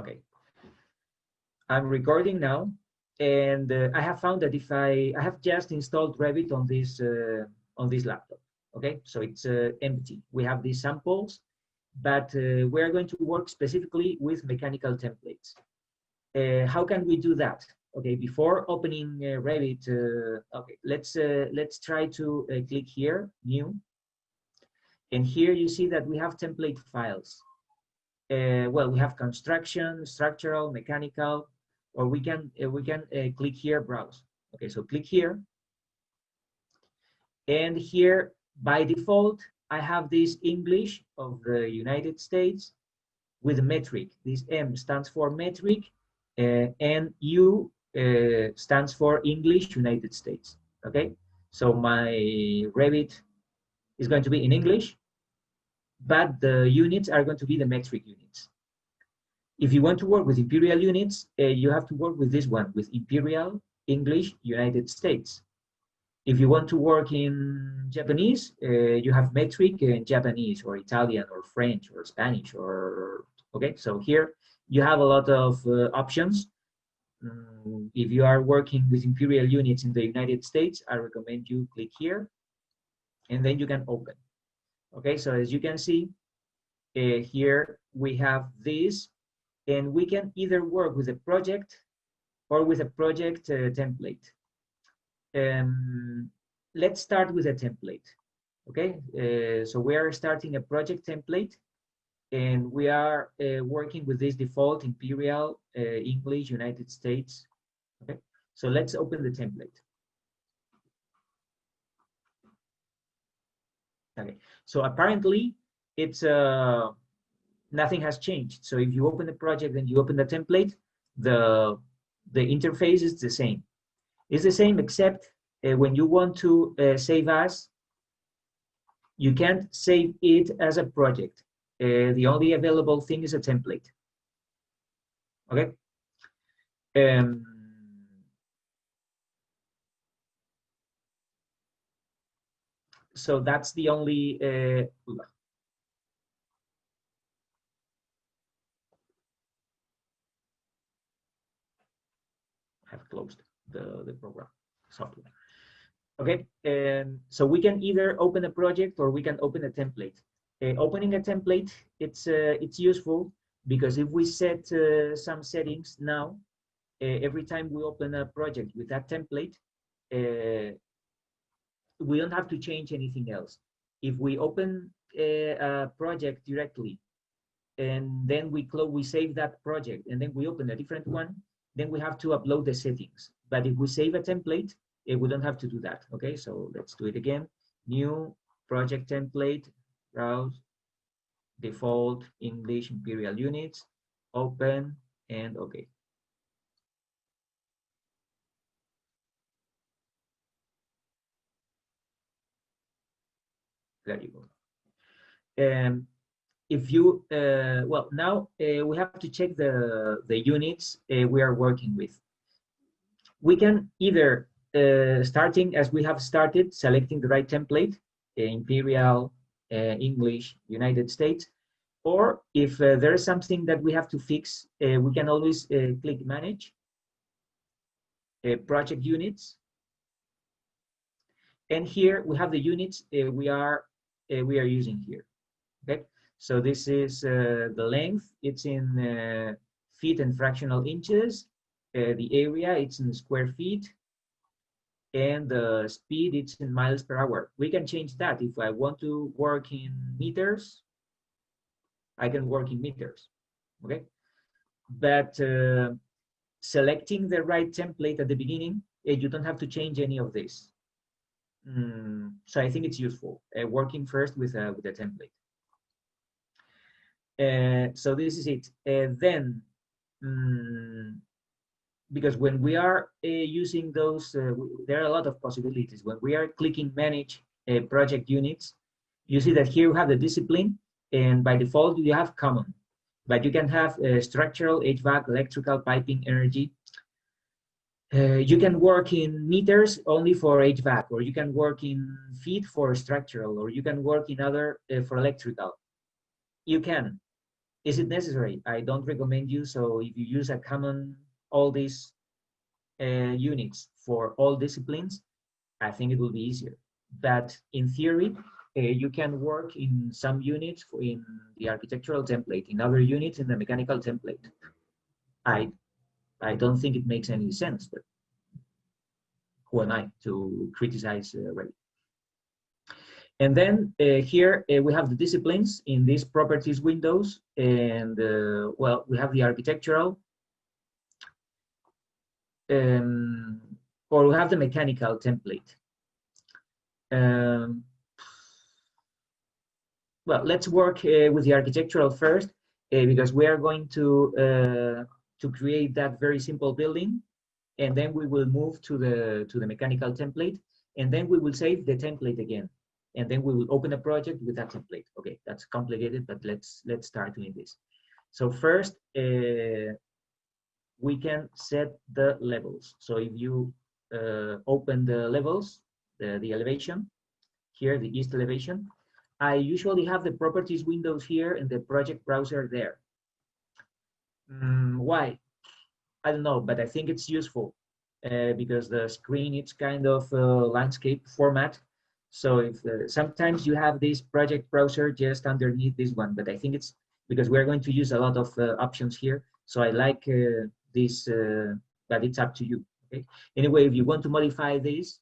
Okay, I'm recording now, and I have found that if I have just installed Revit on this laptop. Okay, so it's empty. We have these samples, but we are going to work specifically with mechanical templates. How can we do that? Okay, before opening Revit, okay, let's try to click here, new, and here you see that we have template files. Well, we have construction, structural, mechanical, or we can click here, browse. Okay, so click here, and here by default I have this English of the United States with metric. This M stands for metric, and U stands for English United States. Okay, so my Revit is going to be in English, but the units are going to be the metric units. If you want to work with imperial units, you have to work with this one, with Imperial English United States. If you want to work in Japanese, you have metric in Japanese or Italian or French or Spanish or, okay, so here you have a lot of options. If you are working with imperial units in the United States, I recommend you click here, and then you can open. Okay, so as you can see, here we have this, and we can either work with a project or with a project template. Let's start with a template. Okay, so we are starting a project template, and we are working with this default Imperial English United States. Okay, so let's open the template. Okay, so apparently it's nothing has changed. So if you open the project and you open the template, the interface is the same. It's the same, except when you want to save as, you can't save it as a project. The only available thing is a template. Okay. So that's the only. I have closed the program software. Okay, so we can either open a project or we can open a template. Opening a template, it's useful because if we set some settings now, every time we open a project with that template, we don't have to change anything else. If we open a project directly, and then we save that project, and then we open a different one, then we have to upload the settings. But if we save a template, we don't have to do that. Okay, so let's do it again. New project template, browse, default English imperial units, open, and okay. There you go. If you well, now we have to check the units we are working with. We can either starting as we have started, selecting the right template, Imperial English United States, or if there is something that we have to fix, we can always click Manage, Project Units, and here we have the units we are using here. Okay, so this is the length. It's in feet and fractional inches. The area, it's in square feet, and the speed, it's in miles per hour. We can change that. If I want to work in meters, I can work in meters. Okay, but selecting the right template at the beginning, you don't have to change any of this. So I think it's useful working first with a template. So this is it. Then, because when we are using those, there are a lot of possibilities. When we are clicking Manage Project Units, you see that here you have the discipline, and by default you have Common, but you can have structural, HVAC, electrical, piping, energy. You can work in meters only for HVAC, or you can work in feet for structural, or you can work in other for electrical. You can. Is it necessary? I don't recommend you. So if you use a common, all these units for all disciplines, I think it will be easier. But in theory, you can work in some units in the architectural template, in other units in the mechanical template. I don't think it makes any sense, but who am I to criticize Revit? And then here we have the disciplines in these properties windows, and well, we have the architectural, or we have the mechanical template. Well, let's work with the architectural first, because we are going to create that very simple building, and then we will move to the mechanical template, and then we will save the template again, and then we will open a project with that template. Okay, that's complicated, but let's start doing this. So first, we can set the levels. So if you open the levels, the elevation, here, the east elevation, I usually have the properties windows here and the project browser there. Why? I don't know, but I think it's useful because the screen, it's kind of a landscape format. So if sometimes you have this project browser just underneath this one, but I think it's because we're going to use a lot of options here. So I like this, but it's up to you. Okay. Anyway, if you want to modify this,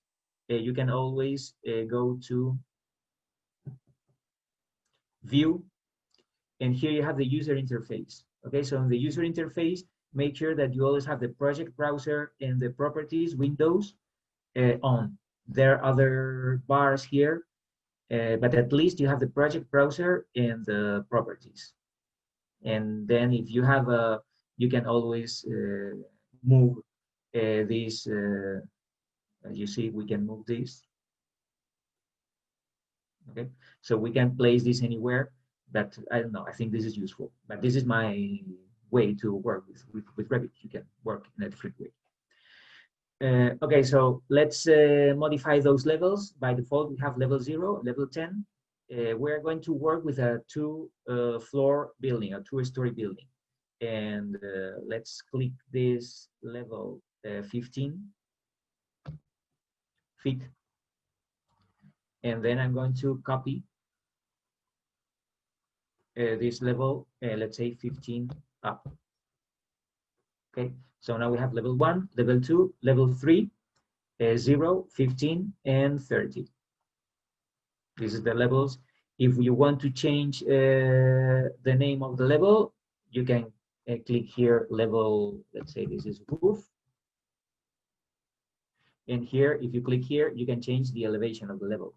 you can always go to View, and here you have the user interface. Okay, so in the user interface, make sure that you always have the project browser and the properties windows on. There are other bars here, but at least you have the project browser and the properties. And then if you have you can always move these. As you see, we can move this. Okay, so we can place this anywhere, but I don't know, I think this is useful, but this is my way to work with Revit. You can work in a different way. Okay, so let's modify those levels. By default, we have level 0, level 10. We're going to work with a 2-floor building, a 2-story building. And let's click this level 15 feet. And then I'm going to copy this level, let's say 15 up. Okay, so now we have level 1, level 2, level 3, 0, 15, and 30. This is the levels. If you want to change the name of the level, you can click here, level, let's say this is roof. And here, if you click here, you can change the elevation of the level.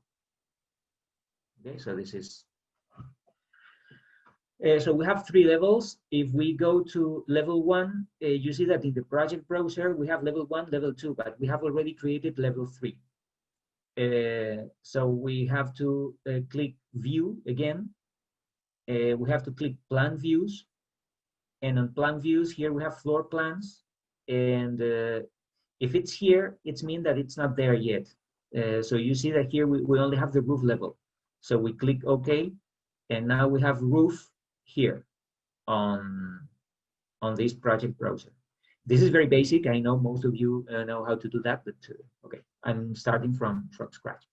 Okay, so this is, so we have 3 levels. If we go to level 1, you see that in the project browser, we have level 1, level 2, but we have already created level 3. So we have to click view again. We have to click plan views. And on plan views, here we have floor plans. And if it's here, it means that it's not there yet. So you see that here we only have the roof level. So we click OK, and now we have roof here on this project browser. This is very basic. I know most of you know how to do that, but okay, I'm starting from scratch.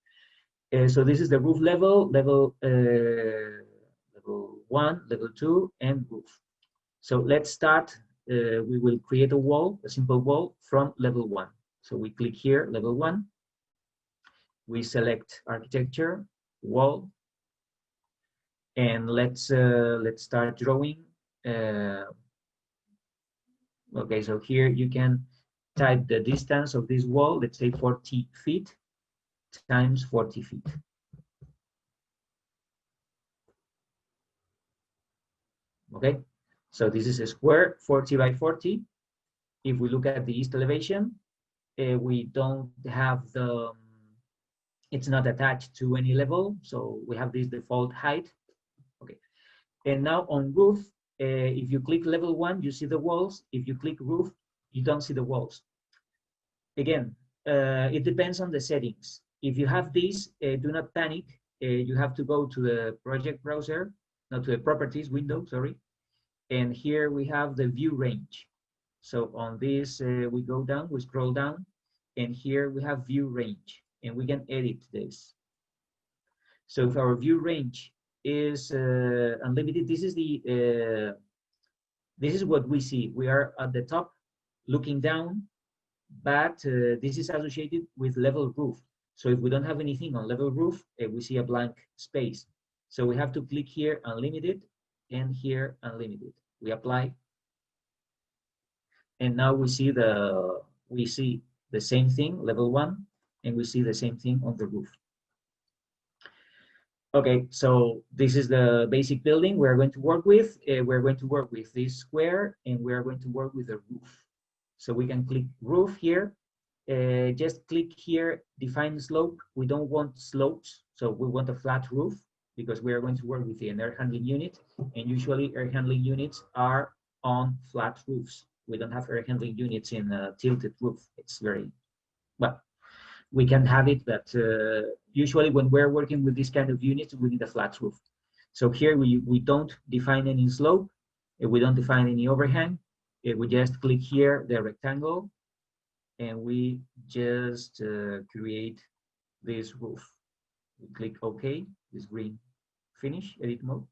So this is the roof level, level 1, level 2, and roof. So let's start. We will create a wall, a simple wall from level 1. So we click here, level 1. We select architecture, wall, and let's start drawing. Okay, so here you can type the distance of this wall, let's say 40 feet times 40 feet. Okay, so this is a square, 40 by 40. If we look at the east elevation, we don't have the, it's not attached to any level, so we have this default height. Okay, and now on roof, if you click level 1, you see the walls. If you click roof, you don't see the walls. Again, it depends on the settings. If you have these, do not panic. You have to go to the project browser, not to the properties window, sorry. And here we have the view range. So on this, we go down, we scroll down, and here we have view range, and we can edit this. So if our view range is unlimited, this is what we see. We are at the top looking down, but this is associated with level roof. So if we don't have anything on level roof, we see a blank space. So we have to click here, unlimited, and here, unlimited. We apply. And now we see the same thing, level 1, and we see the same thing on the roof. Okay, so this is the basic building we're going to work with. We're going to work with this square, and we're going to work with the roof. So we can click roof here. Just click here, define slope. We don't want slopes, so we want a flat roof because we are going to work with an air handling unit, and usually air handling units are on flat roofs. We don't have air handling units in a tilted roof. It's very, well, we can have it, but usually when we're working with this kind of units, we need a flat roof. So here we don't define any slope, we don't define any overhang. We just click here, the rectangle, and we just create this roof. We click OK, this green, finish, edit mode.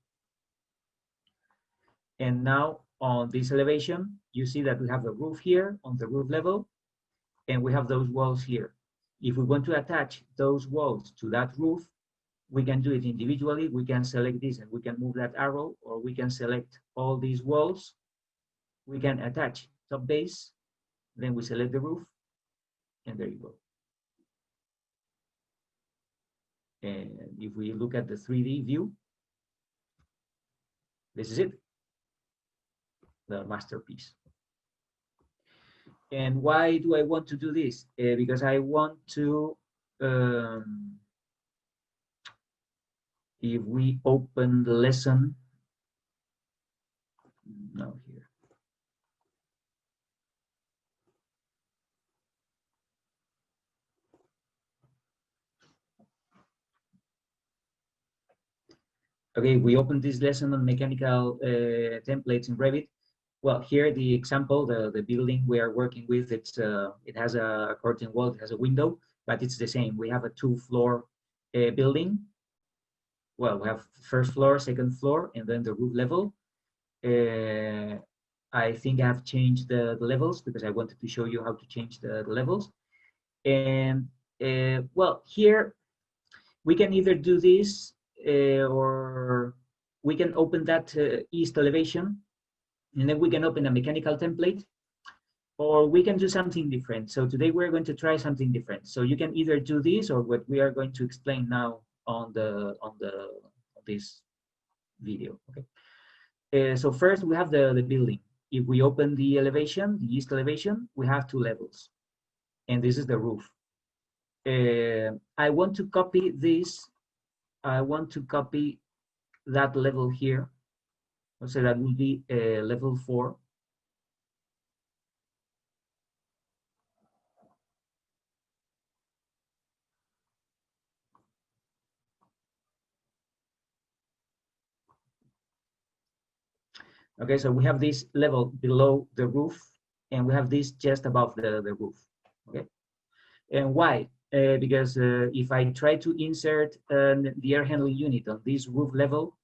And now on this elevation, you see that we have the roof here on the roof level, and we have those walls here. If we want to attach those walls to that roof, we can do it individually. We can select this and we can move that arrow, or we can select all these walls. We can attach top base, then we select the roof, and there you go. And if we look at the 3D view, this is it, the masterpiece. And why do I want to do this? Because I want to, if we open the lesson, no, here. Okay, we open this lesson on mechanical templates in Revit. Well, here the example, the building we are working with, it has a curtain wall, it has a window, but it's the same. We have a 2-floor building. Well, we have first floor, second floor, and then the roof level. I think I have changed the levels because I wanted to show you how to change the levels. And well, here we can either do this or we can open that east elevation, and then we can open a mechanical template, or we can do something different. So today we're going to try something different. So you can either do this or what we are going to explain now on this video. Okay. So first we have the building. If we open the elevation, the east elevation, we have 2 levels, and this is the roof. I want to copy this. I want to copy that level here. So that will be level 4. Okay, so we have this level below the roof, and we have this just above the roof. Okay, and why? Because if I try to insert the air handling unit on this roof level,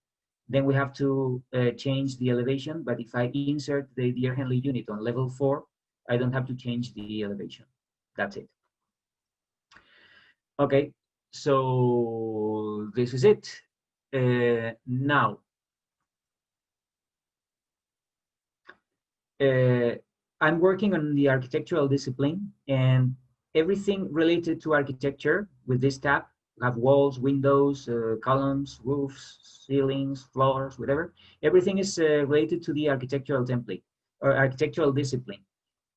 then we have to change the elevation. But if I insert the air handling unit on level 4, I don't have to change the elevation. That's it. Okay, so this is it. Now, I'm working on the architectural discipline, and everything related to architecture with this tab, we have walls, windows, columns, roofs, ceilings, floors, whatever. Everything is related to the architectural template or architectural discipline.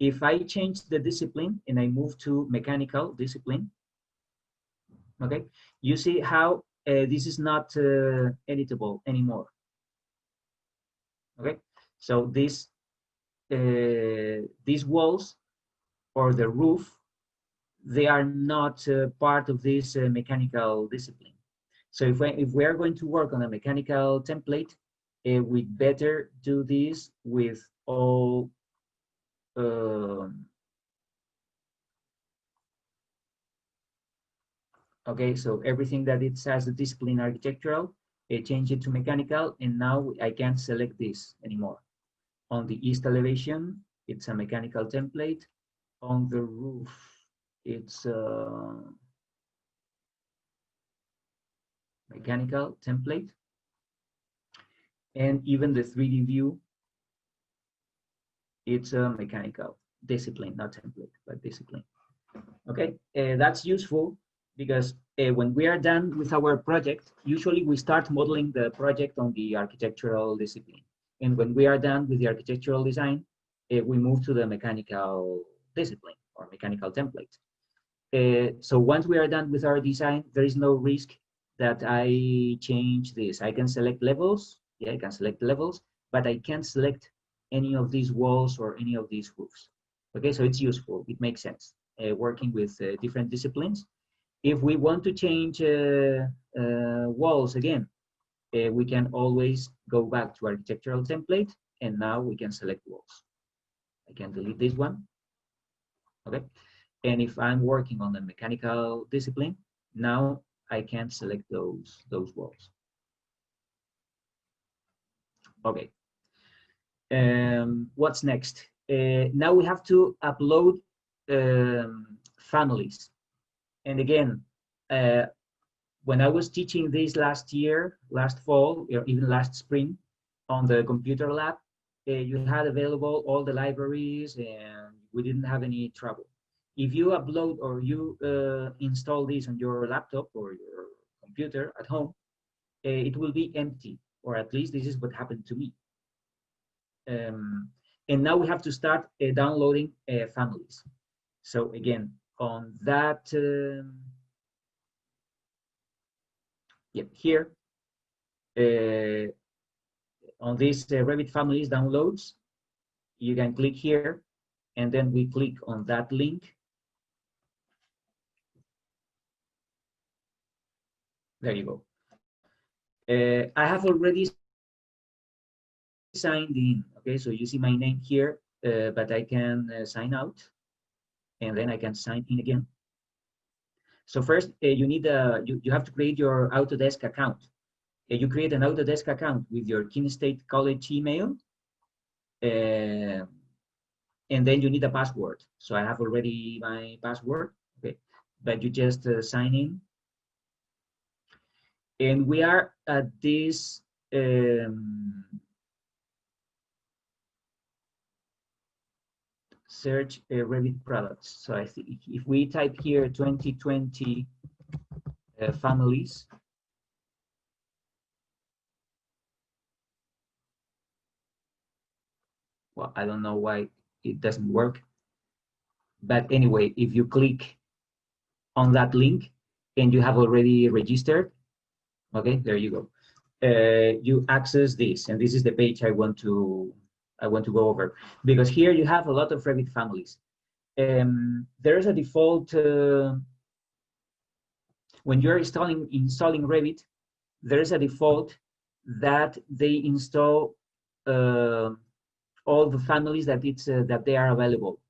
If I change the discipline and I move to mechanical discipline, okay, you see how this is not editable anymore. Okay, so these walls or the roof, they are not part of this mechanical discipline. So if we are going to work on a mechanical template, we better do this with all okay, so everything that it says the discipline architectural, change it to mechanical, and now I can't select this anymore. On the east elevation, it's a mechanical template. On the roof, it's a mechanical template. And even the 3D view, it's a mechanical discipline, not template, but discipline. Okay, that's useful because when we are done with our project, usually we start modeling the project on the architectural discipline. And when we are done with the architectural design, we move to the mechanical discipline or mechanical template. So once we are done with our design, there is no risk that I change this. I can select levels, yeah, I can select levels, but I can't select any of these walls or any of these roofs. Okay, so it's useful, it makes sense, working with different disciplines. If we want to change walls again, we can always go back to architectural template, and now we can select walls. I can delete this one, okay? And if I'm working on the mechanical discipline, now I can select those walls. Okay. What's next? Now we have to upload families. And again, when I was teaching this last year, last fall, or even last spring, on the computer lab, you had available all the libraries and we didn't have any trouble. If you upload or you install this on your laptop or your computer at home, it will be empty, or at least this is what happened to me. And now we have to start downloading families. So again, on that, yep, here, on this Revit families downloads, you can click here, and then we click on that link. There you go. I have already signed in, okay? So you see my name here, but I can sign out, and then I can sign in again. So first, you need you have to create your Autodesk account. You create an Autodesk account with your Kent State College email, and then you need a password. So I have already my password, okay? But you just sign in. And we are at this search Revit products. So I think if we type here 2020 families, well, I don't know why it doesn't work. But anyway, if you click on that link and you have already registered, okay, there you go. You access this, and this is the page I want to go over, because here you have a lot of Revit families. There is a default when you're installing Revit. There is a default that they install all the families that that they are available.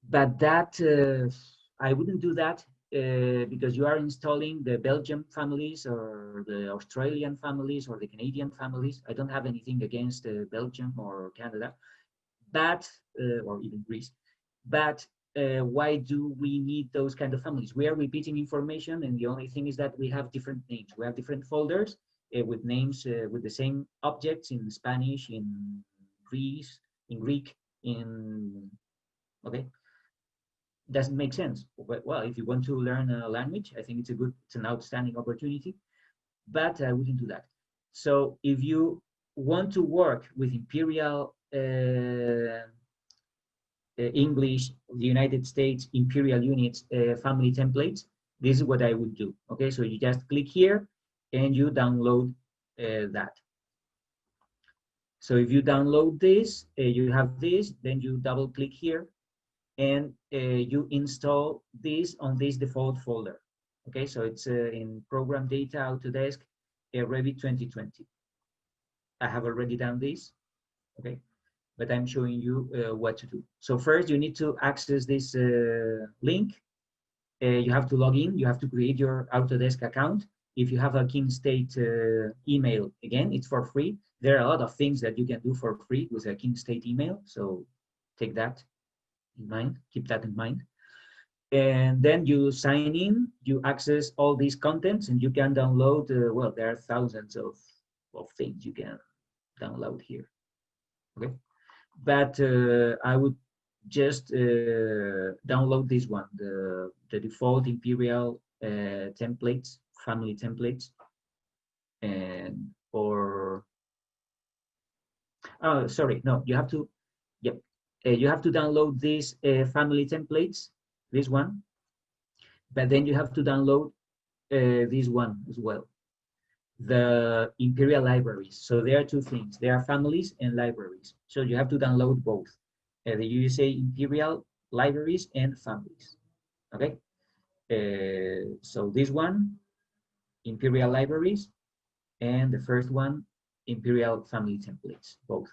But that I wouldn't do that. Because you are installing the Belgian families or the Australian families or the Canadian families. I don't have anything against Belgium or Canada, but or even Greece. But why do we need those kind of families? We are repeating information, and the only thing is that we have different names. We have different folders with names with the same objects in Spanish, in Greece, in Greek, in okay. Doesn't make sense. But, well, if you want to learn a language, I think it's an outstanding opportunity, but I wouldn't do that. So if you want to work with Imperial English, the United States Imperial Units family templates, this is what I would do. Okay, so you just click here and you download that. So if you download this, you have this, then you double click here, and you install this on this default folder. Okay, so it's in Program Data Autodesk Revit 2020. I have already done this, okay? But I'm showing you what to do. So first you need to access this link. You have to log in, you have to create your Autodesk account. If you have a Kingstate email, again, it's for free. There are a lot of things that you can do for free with a Kingstate email. So take that in mind, keep that in mind. And then you sign in, you access all these contents, and you can download, well, there are thousands of things you can download here, okay? But I would just download this one, the default Imperial templates, family templates, and or oh, sorry, no, you have to, yep, you have to download these family templates, this one, but then you have to download this one as well, the Imperial libraries. So there are two things. There are families and libraries. So you have to download both, the USA Imperial libraries and families, okay? So this one, Imperial libraries, and the first one, Imperial family templates, both.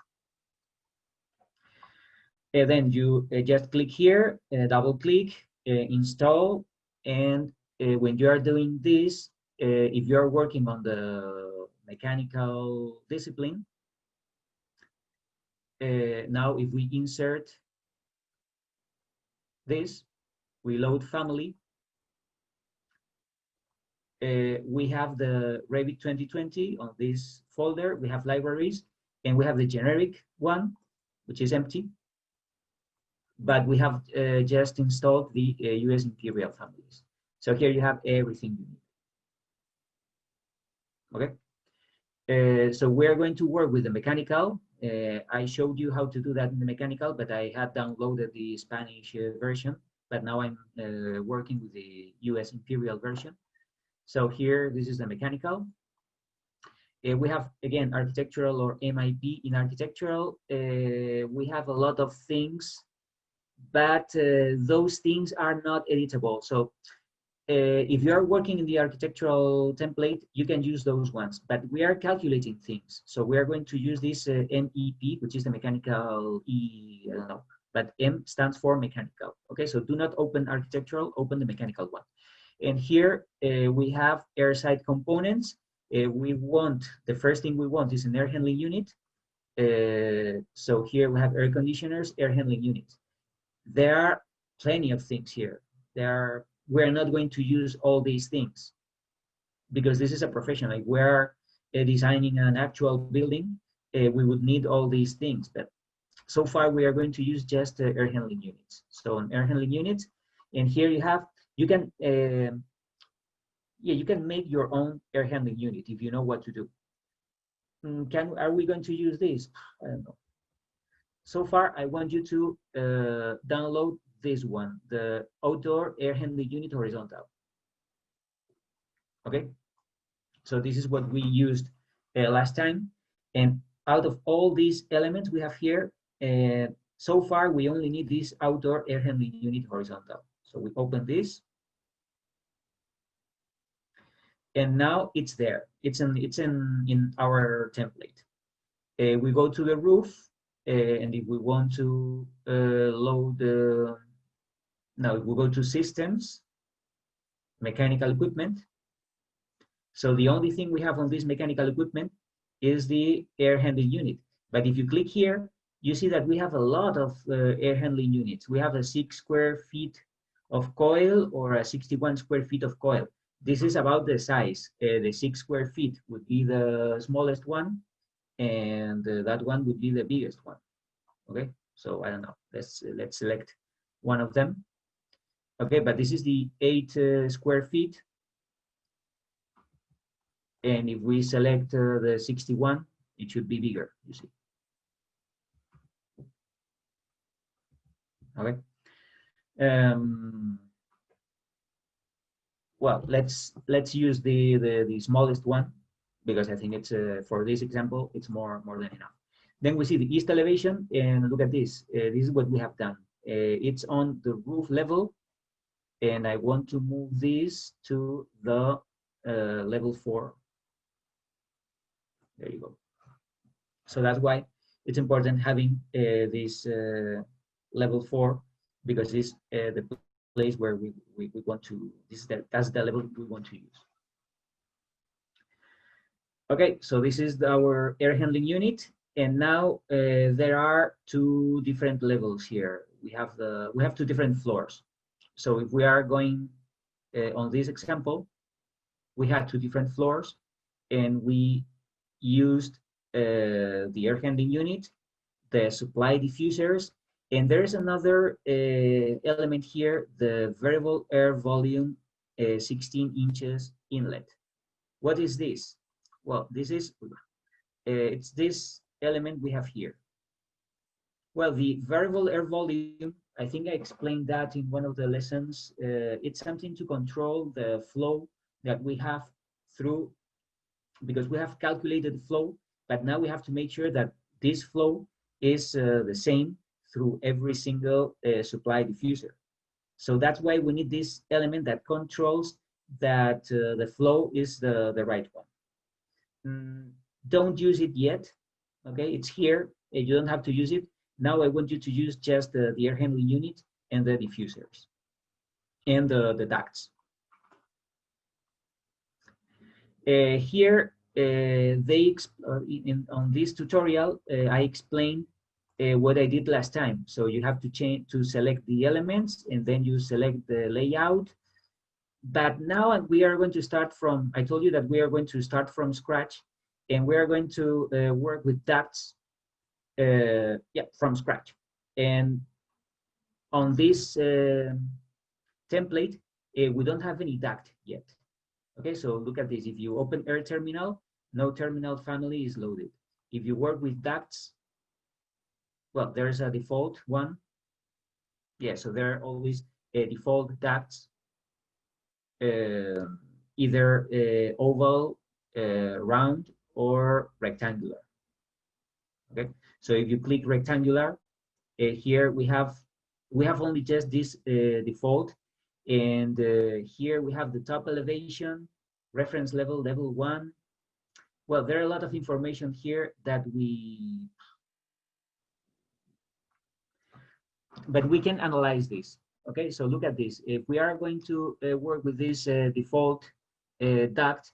And then you just click here, double click, install, and when you are doing this, if you are working on the mechanical discipline, now if we insert this, we load family, we have the Revit 2020 on this folder, we have libraries, and we have the generic one, which is empty, but we have just installed the US Imperial families. So here you have everything you need, okay? So we're going to work with the mechanical. I showed you how to do that in the mechanical, but I had downloaded the Spanish version, but now I'm working with the US Imperial version. So here, this is the mechanical. We have, again, architectural or MIP. In architectural, we have a lot of things, but those things are not editable. So if you are working in the architectural template, you can use those ones, but we are calculating things. So we are going to use this MEP, which is the mechanical E, I don't know, but M stands for mechanical. Okay, so do not open architectural, open the mechanical one. And here we have airside components. We want, the first thing we want is an air handling unit. So here we have air conditioners, air handling units. There are plenty of things here. We're not going to use all these things because this is a professional. Like we're designing an actual building, we would need all these things. But so far we are going to use just air handling units. So an air handling units, and here you have, you can, yeah, you can make your own air handling unit if you know what to do. Are we going to use this? I don't know. So far, I want you to download this one, the outdoor air handling unit horizontal. Okay, so this is what we used last time. And out of all these elements we have here, so far we only need this outdoor air handling unit horizontal. So we open this, and now it's there. It's in our template. We go to the roof, and if we want to load the, now we go to systems, mechanical equipment. So the only thing we have on this mechanical equipment is the air handling unit. But if you click here, you see that we have a lot of air handling units. We have a 6 square feet of coil or a 61 square feet of coil. This is about the size. The 6 square feet would be the smallest one, and that one would be the biggest one. Okay, so I don't know. Let's select one of them. Okay, but this is the 8 square feet. And if we select the 61, it should be bigger, you see. Okay. Well, let's use the smallest one because I think it's for this example it's more than enough. Then we see the east elevation, and look at this. This is what we have done. It's on the roof level, and I want to move this to the level 4. There you go. So that's why it's important having this level 4, because it's the place where we want to, that's the level we want to use. Okay, so this is our air handling unit, and now there are two different levels here. We have two different floors. So if we are going on this example, we had two different floors, and we used the air handling unit, the supply diffusers, and there's another element here, the variable air volume 16 inches inlet. What is this? Well, this is, it's this element we have here. Well, the variable air volume, I think I explained that in one of the lessons. It's something to control the flow that we have through, because we have calculated the flow, but now we have to make sure that this flow is the same through every single supply diffuser. So that's why we need this element that controls that the flow is the right one. Don't use it yet, okay? It's here, you don't have to use it. Now I want you to use just the air handling unit and the diffusers and the ducts. Here, on this tutorial, I explained what I did last time. So you have to select the elements, and then you select the layout. But now we are going to start from, I told you that we are going to start from scratch, and we are going to work with ducts from scratch. And on this template, we don't have any duct yet. Okay, so look at this. If you open air terminal, no terminal family is loaded. If you work with ducts, well, there's a default one. Yeah, so there are always default ducts, either oval, round, or rectangular. Okay, so if you click rectangular, here we have only just this default, and here we have the top elevation, reference level, level 1. Well, there are a lot of information here that but we can analyze this. Okay, so look at this. If we are going to work with this default duct,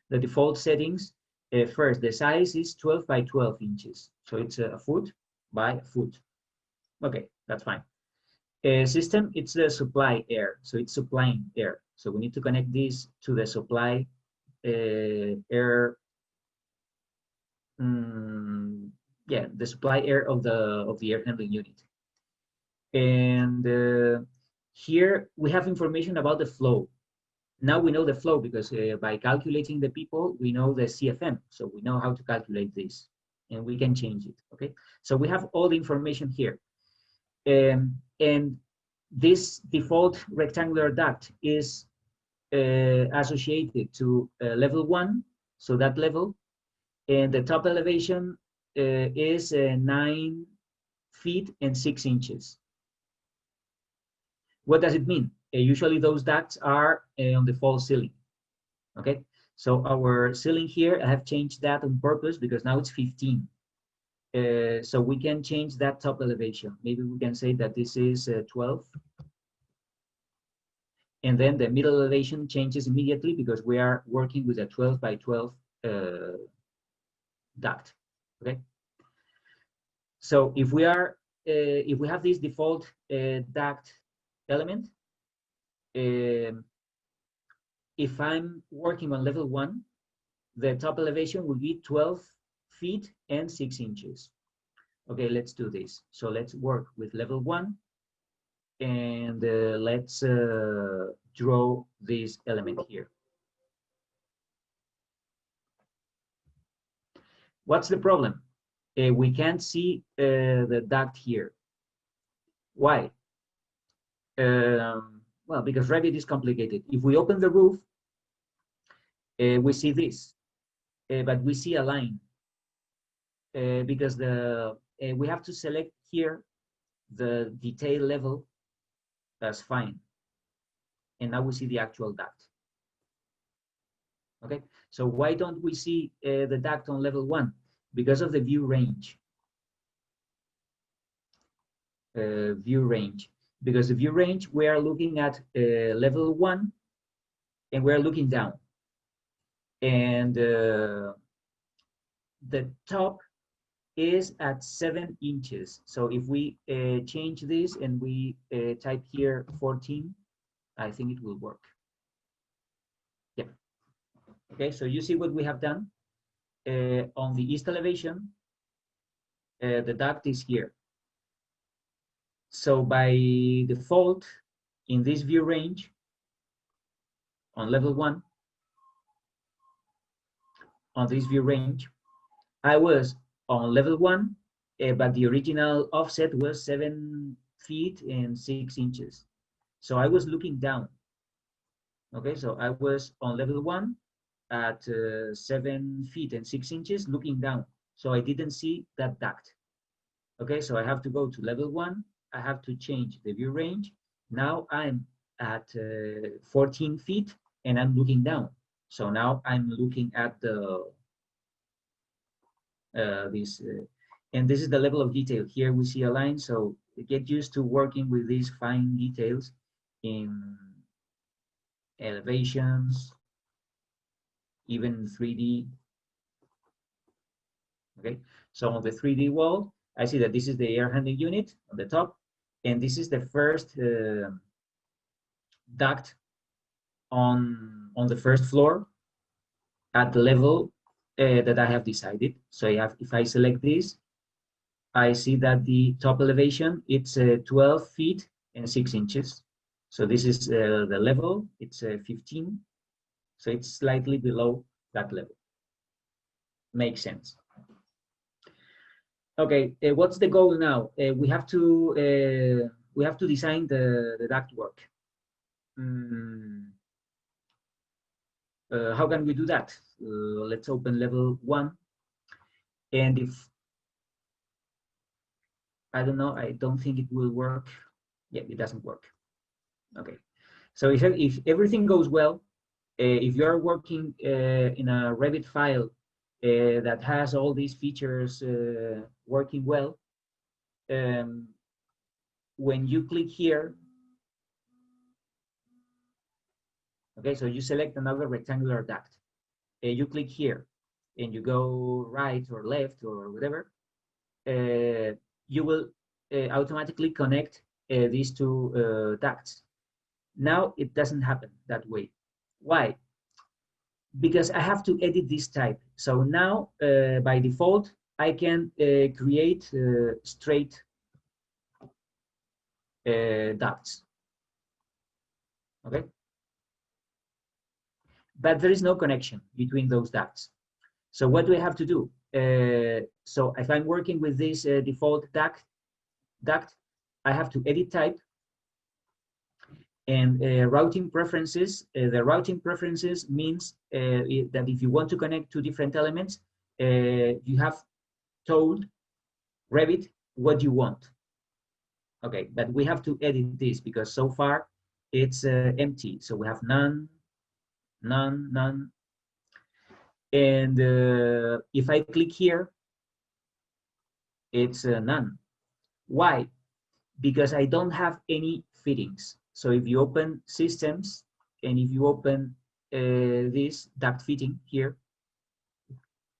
the default settings, first, the size is 12 by 12 inches. So it's a foot by a foot. Okay, that's fine. System, it's the supply air. So it's supplying air. So we need to connect this to the supply air. Yeah, the supply air of the air handling unit. And here we have information about the flow. Now we know the flow because by calculating the people, we know the CFM. So we know how to calculate this, and we can change it, okay? So we have all the information here. And this default rectangular duct is associated to level 1, so that level, and the top elevation is 9 feet and 6 inches. What does it mean? Usually those ducts are on the false ceiling, okay? So our ceiling here, I have changed that on purpose because now it's 15. So we can change that top elevation. Maybe we can say that this is 12. And then the middle elevation changes immediately because we are working with a 12 by 12 duct, okay? So if we have this default duct element, if I'm working on level 1, the top elevation will be 12 feet and 6 inches. Okay, let's do this. So let's work with level 1, and let's draw this element here. What's the problem? We can't see the duct here. Why? Well, because Revit is complicated. If we open the roof, we see this, but we see a line because we have to select here the detail level. That's fine. And now we see the actual duct. Okay, so why don't we see the duct on level 1? because of the view range. View range. Because the view range, we are looking at level 1, and we're looking down. And the top is at 7 inches. So if we change this and we type here 14, I think it will work. Yeah. Okay, so you see what we have done. On the east elevation, the duct is here. So by default, in this view range, on level 1, on this view range, I was on level 1, but the original offset was 7 feet and 6 inches. So I was looking down. Okay, so I was on level 1 at 7 feet and 6 inches looking down. So I didn't see that duct. Okay, so I have to go to level 1. I have to change the view range. Now I'm at 14 feet and I'm looking down. So now I'm looking at the and this is the level of detail. Here we see a line, so get used to working with these fine details in elevations, even 3D. Okay, so on the 3D wall, I see that this is the air handling unit on the top, and this is the first duct on the first floor at the level that I have decided. So if I select this, I see that the top elevation, it's 12 feet and 6 inches. So this is the level, it's 15. So it's slightly below that level. Makes sense. Okay, what's the goal now? We have to design the ductwork. How can we do that? Let's open level 1. And if, I don't know, I don't think it will work. Yeah, it doesn't work. Okay, so if everything goes well, if you're working in a Revit file that has all these features working well, when you click here, okay, so you select another rectangular duct. You click here and you go right or left or whatever, you will automatically connect these two ducts. Now it doesn't happen that way. Why? Because I have to edit this type. So now by default, I can create straight ducts. Okay. But there is no connection between those ducts. So what do I have to do? So if I'm working with this default duct, I have to edit type and routing preferences. The routing preferences means that if you want to connect two different elements, you have told Revit what you want. Okay, but we have to edit this because so far it's empty. So we have none, none, none. And if I click here, it's none. Why? Because I don't have any fittings. So if you open systems and if you open this duct fitting here,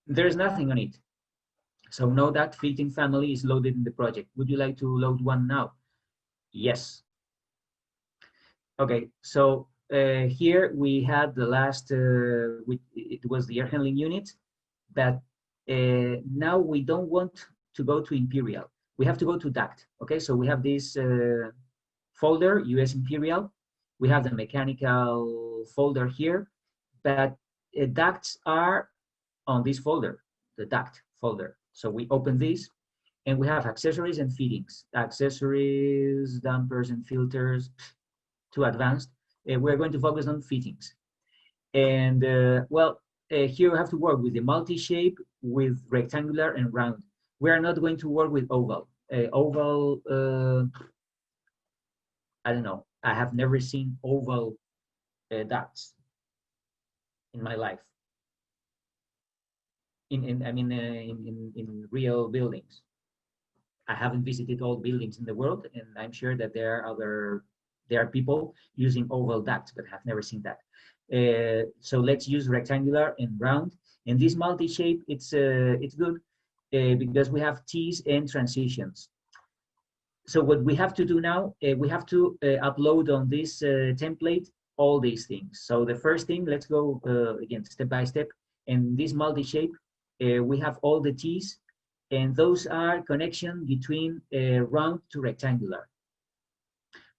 there's nothing on it. So no duct fitting family is loaded in the project. Would you like to load one now? Yes. Okay, so here we had the last, it was the air handling unit, but now we don't want to go to Imperial. We have to go to duct. Okay, so we have this folder, US Imperial. We have the mechanical folder here, but ducts are on this folder, the duct folder. So we open this and we have accessories and fittings, accessories, dampers and filters, too advanced. We're going to focus on fittings. And well, here we have to work with the multi-shape, with rectangular and round. We are not going to work with oval. Oval, I don't know. I have never seen oval ducts in my life. in real buildings. I haven't visited all buildings in the world, and I'm sure that there are people using oval ducts, but have never seen that. So let's use rectangular and round. And this multi-shape, it's good because we have T's and transitions. So what we have to do now, we have to upload on this template all these things. So the first thing, let's go again step by step. In this multi-shape, we have all the T's, and those are connection between round to rectangular,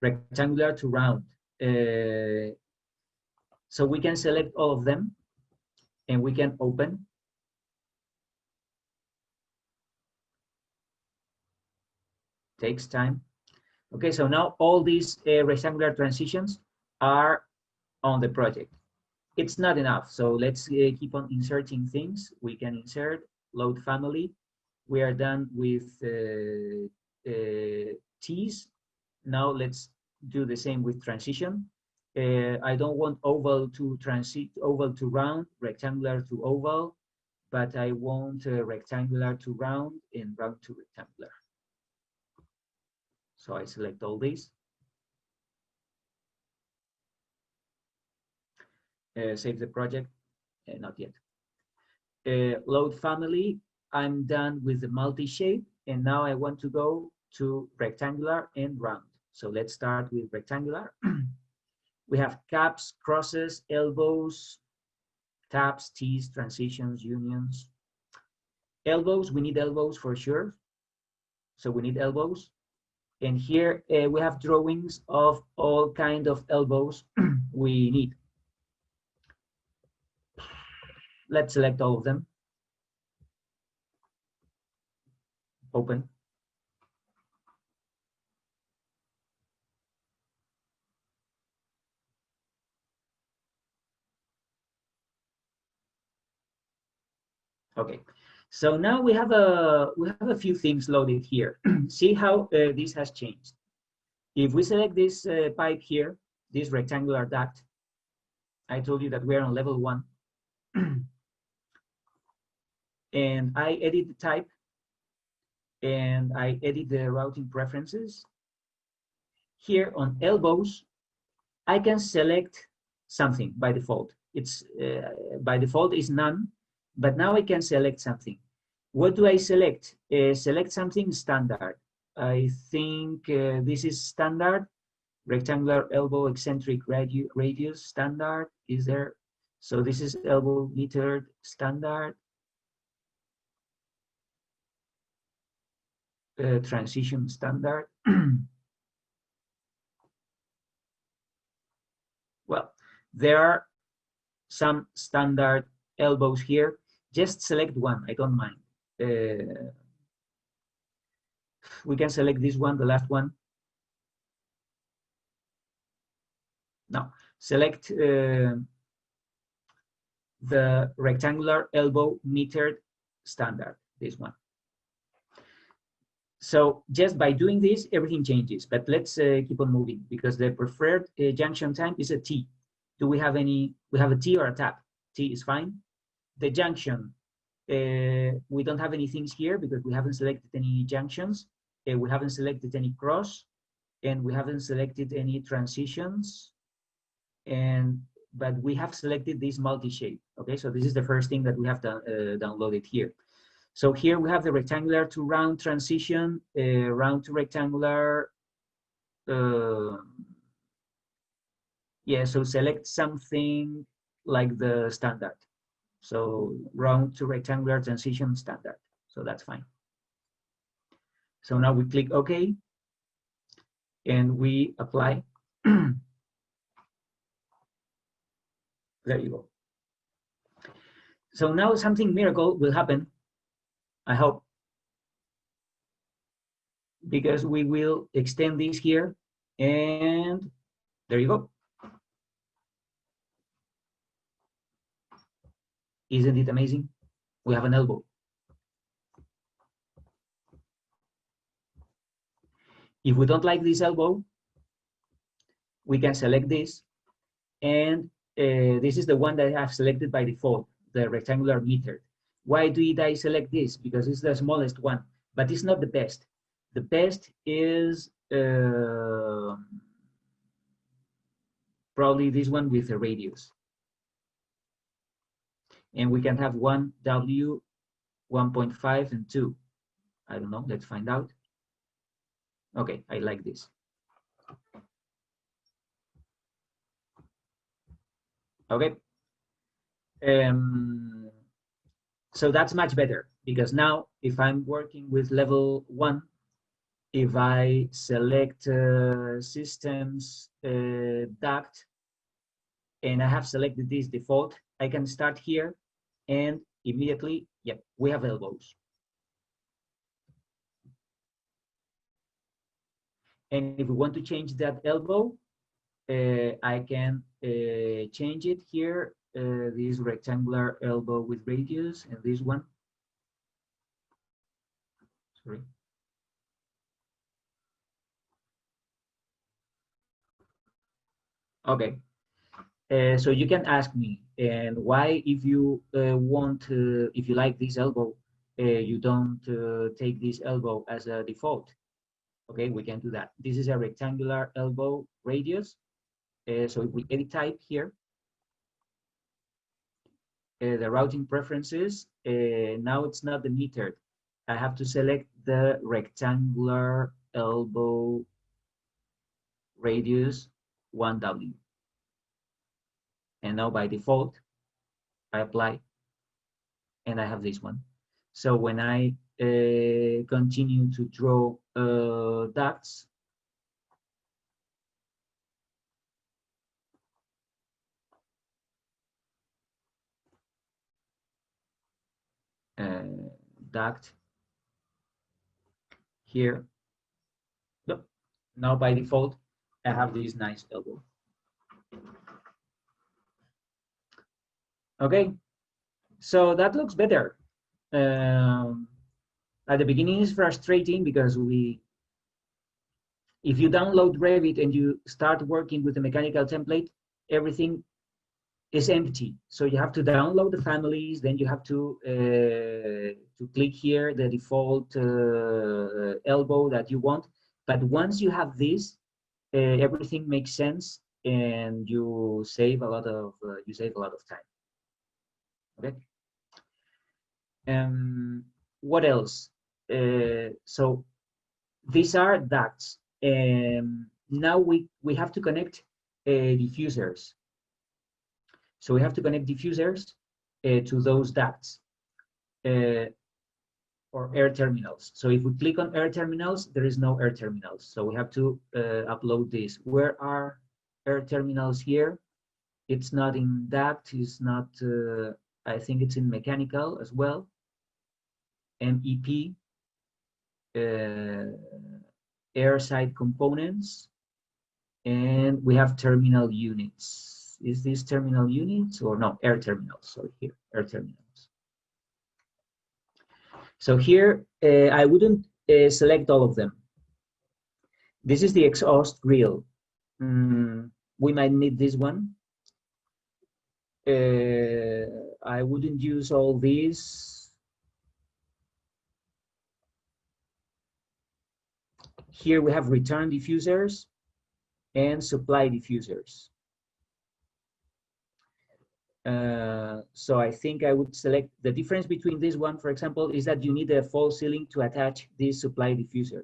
rectangular to round. So we can select all of them, and we can open. Takes time. Okay, so now all these rectangular transitions are on the project. It's not enough, so let's keep on inserting things. We can insert, load family. We are done with T's. Now let's do the same with transition. I don't want oval to round, rectangular to oval, but I want rectangular to round and round to rectangular. So I select all these. Save the project, not yet. Load family, I'm done with the multi-shape, and now I want to go to rectangular and round. So let's start with rectangular. We have caps, crosses, elbows, tabs, T's, transitions, unions. Elbows, we need elbows for sure. So we need elbows. And here we have drawings of all kind of elbows we need. Let's select all of them. Open. Okay, so now we have a few things loaded here. See how this has changed. If we select this pipe here, this rectangular duct, I told you that we're on level 1. And I edit the type, and I edit the routing preferences. Here on elbows, I can select something by default. It's by default is none, but now I can select something. What do I select? Select something standard. I think this is standard. Rectangular elbow eccentric radius standard is there. So this is elbow metered standard. Transition standard. Well, there are some standard elbows here. Just select one, I don't mind. We can select this one, the last one. Now, select the rectangular elbow metered standard, this one. So just by doing this, everything changes, but let's keep on moving because the preferred junction time is a T. Do we have any, we have a T or a tap? T is fine. The junction, we don't have any things here because we haven't selected any junctions. We haven't selected any cross, and we haven't selected any transitions. But we have selected this multi-shape. Okay, so this is the first thing that we have downloaded here. So here we have the rectangular to round transition, round to rectangular. Yeah, so select something like the standard. So round to rectangular transition standard. So that's fine. So now we click OK, and we apply. There you go. So now something miracle will happen, I hope, because we will extend this here, and there you go. Isn't it amazing? We have an elbow. If we don't like this elbow, we can select this, and this is the one that I have selected by default, the rectangular metered. Why did I select this? Because it's the smallest one, but it's not the best. The best is probably this one with a radius. And we can have 1W, 1.5, and 2. I don't know, let's find out. Okay, I like this. Okay. So that's much better, because now if I'm working with level 1, if I select systems duct, and I have selected this default, I can start here and immediately, yep, we have elbows. And if we want to change that elbow, I can change it here, this rectangular elbow with radius, and this one. Sorry. Okay. So you can ask me, and why, if you if you like this elbow, you don't take this elbow as a default. Okay, we can do that. This is a rectangular elbow radius. So if we edit type here, the routing preferences, now it's not the metered. I have to select the rectangular elbow radius 1W. And now by default, I apply, and I have this one. So when I continue to draw ducts, duct here, look, now by default, I have this nice elbow. Okay, so that looks better. At the beginning, it's frustrating because if you download Revit and you start working with the mechanical template, everything is empty. So you have to download the families, then you have to click here the default elbow that you want. But once you have this, everything makes sense, and you save a lot of time. Okay. What else? So these are ducts. Now we have to connect diffusers. So we have to connect diffusers to those ducts or air terminals. So if we click on air terminals, there is no air terminals. So we have to upload this. Where are air terminals here? It's not in duct, it's not, I think it's in mechanical as well. MEP, air side components, and we have terminal units. Is this terminal units or no? Air terminals, sorry, here, air terminals. So here, I wouldn't select all of them. This is the exhaust grill. We might need this one. I wouldn't use all these. Here we have return diffusers and supply diffusers. So I think I would select the difference between this one, for example, is that you need a false ceiling to attach this supply diffuser.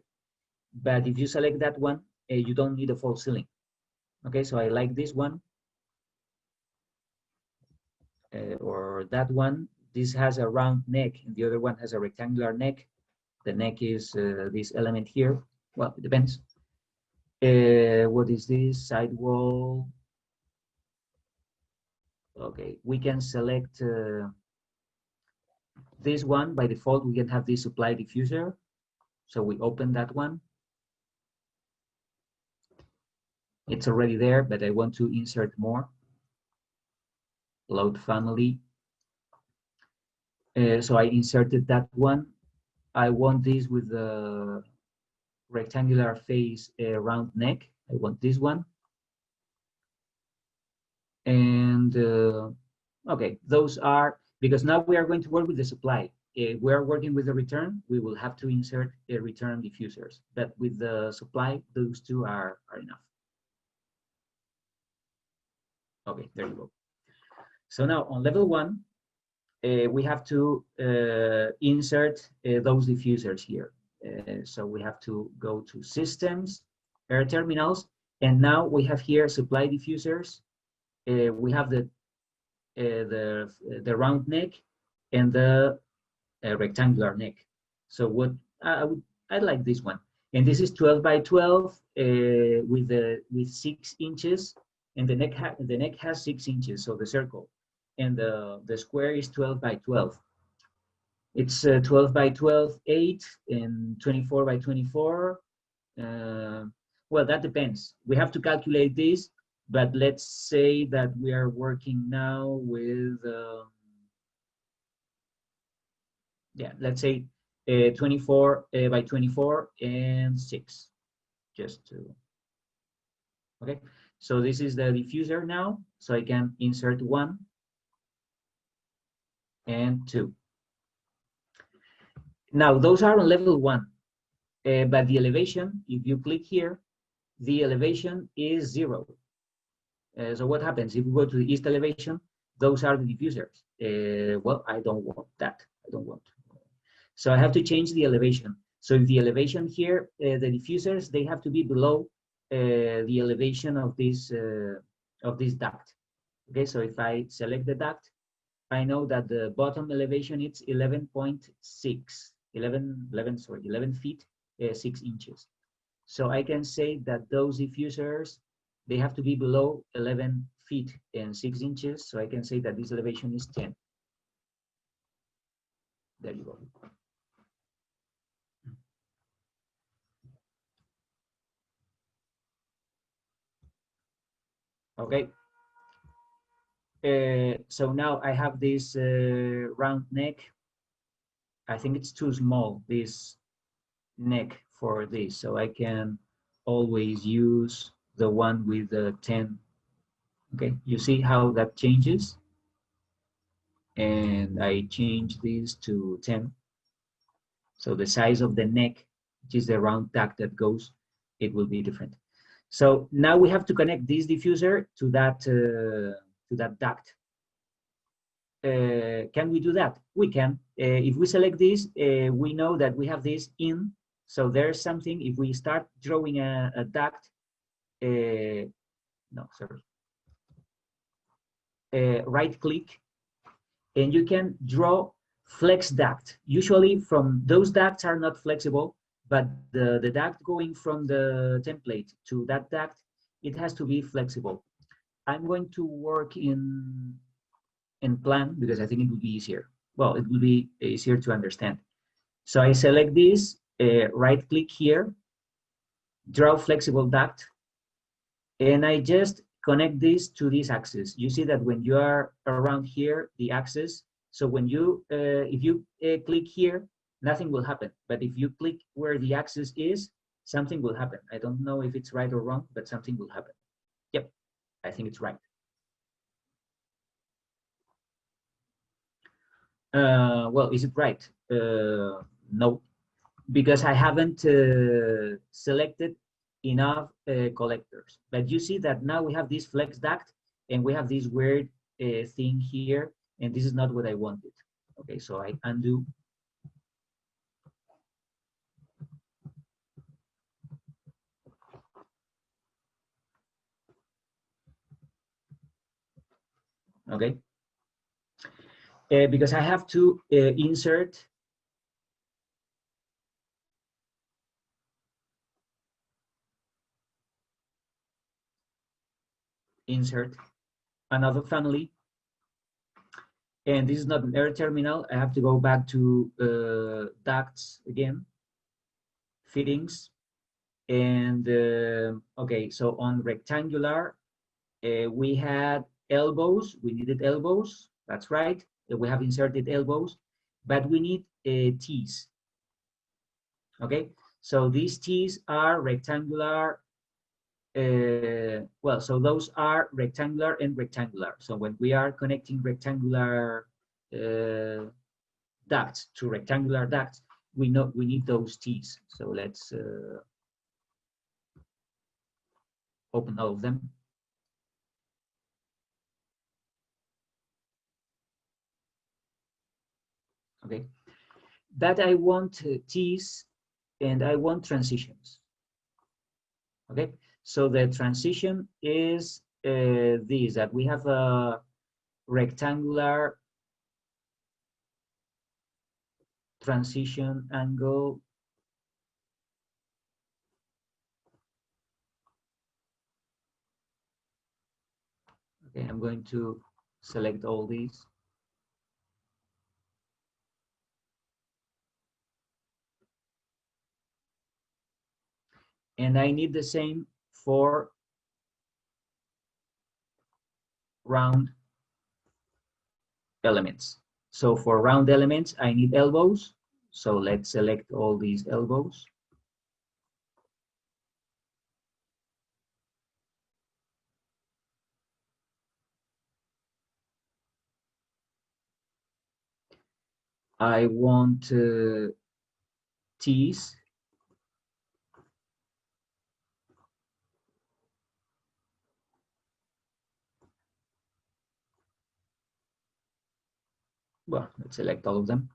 But if you select that one, you don't need a false ceiling. Okay, so I like this one. Or that one. This has a round neck and the other one has a rectangular neck. The neck is this element here. Well, it depends. What is this? Sidewall. Okay, we can select this one. By default, we can have this supply diffuser. So we open that one. It's already there, but I want to insert more. Load family. So I inserted that one. I want this with the rectangular face, round neck. I want this one. And okay, those are because now we are going to work with the supply. If we are working with the return, we will have to insert a return diffusers. But with the supply, those two are enough. Okay, there you go. So now on level 1, we have to insert those diffusers here. So we have to go to systems, air terminals, and now we have here supply diffusers. We have the round neck and the rectangular neck. So what I like this one, and this is 12 by 12 with 6 inches, and the neck has 6 inches, so the circle, and the square is 12 by 12. It's 12 by 12, 8, and 24 by 24. Well, that depends. We have to calculate this, but let's say that we are working now with, yeah, let's say 24 by 24 and 6, just to, okay. So this is the diffuser now, so I can insert 1 and 2. Now, those are on level 1, but the elevation, if you click here, the elevation is 0. So what happens if we go to the east elevation? Those are the diffusers. Well, I don't want that. I don't want. So I have to change the elevation. So if the elevation here, the diffusers, they have to be below the elevation of this duct. Okay, so if I select the duct, I know that the bottom elevation is 11.6, 11 feet, 6 inches. So I can say that those diffusers, they have to be below 11 feet and 6 inches. So I can say that this elevation is 10. There you go. Okay. So now I have this round neck. I think it's too small, this neck for this. So I can always use the one with the 10. Okay, you see how that changes? And I change this to 10. So the size of the neck, which is the round duct that goes, it will be different. So now we have to connect this diffuser to that duct. Can we do that? We can. If we select this, we know that we have this in. So there's something, if we start drawing a duct, no, sorry. Right click, and you can draw flex duct. Usually from those ducts are not flexible, but the duct going from the template to that duct, it has to be flexible. I'm going to work in plan because I think it will be easier. Well, it will be easier to understand. So I select this, right click here, draw flexible duct, and I just connect this to this axis. You see that when you are around here, the axis, so when you, if you click here, nothing will happen. But if you click where the axis is, something will happen. I don't know if it's right or wrong, but something will happen. Yep, I think it's right. Well, is it right? No, because I haven't selected enough collectors. But you see that now we have this flex duct and we have this weird thing here, and this is not what I wanted. Okay, so I undo. Okay, because I have to insert another family, and this is not an air terminal. I have to go back to ducts again, fittings, and okay, so on rectangular, we had elbows, we needed elbows, that's right. We have inserted elbows, but we need T's. Okay, so these T's are rectangular. Well, so those are rectangular and rectangular. So when we are connecting rectangular ducts, two rectangular ducts, we need those T's. So let's open all of them. Okay, that I want T's and I want transitions. Okay, so the transition is this, that we have a rectangular transition angle Okay, I'm going to select all these. And I need the same for round elements. So for round elements, I need elbows. So let's select all these elbows. I want T's. Well, let's select all of them.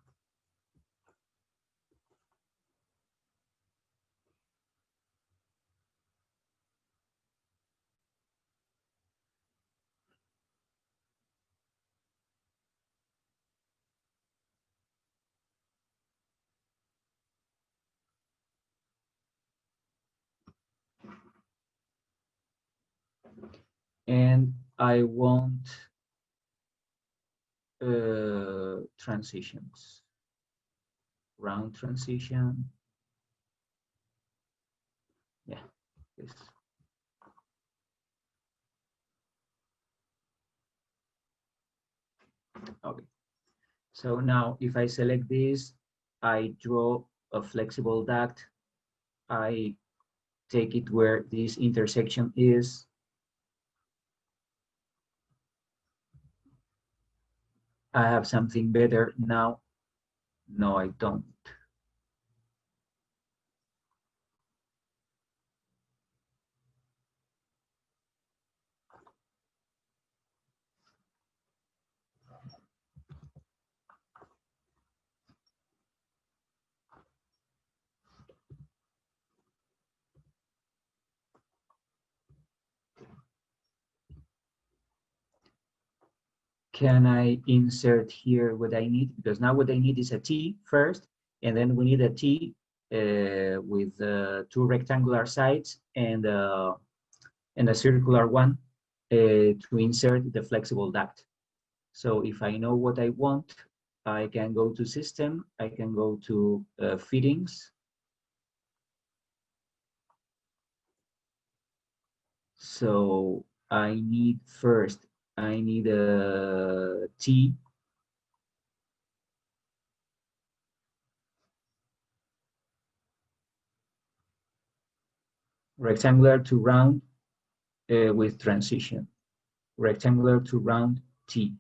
And I want transitions, round transition. Yeah, this. Okay. So now if I select this, I draw a flexible duct. I take it where this intersection is. I have something better now. No, I don't. Can I insert here what I need? Because now what I need is a T first, and then we need a T with two rectangular sides and a circular one to insert the flexible duct. So if I know what I want, I can go to system, I can go to fittings. So I need first, I need a T. Rectangular to round with transition. Rectangular to round T.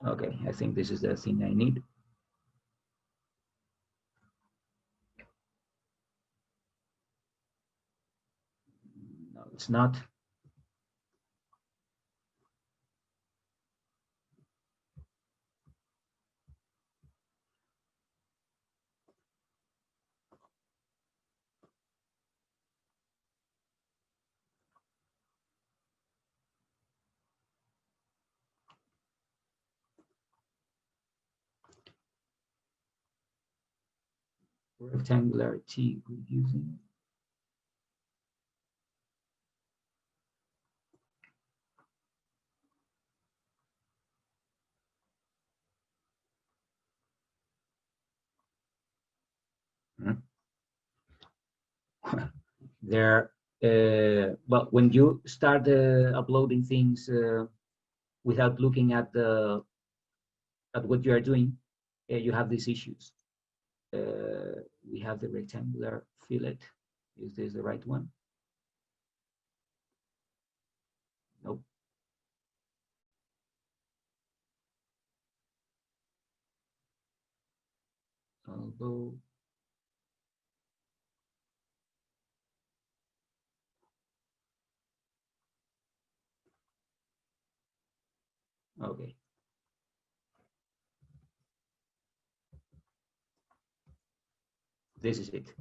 Okay, I think this is the thing I need. No, it's not. Rectangular T we're using. There, well, when you start uploading things without looking at what you are doing, you have these issues. We have the rectangular fillet. Is this the right one? Nope. I'll go. Okay. This is it.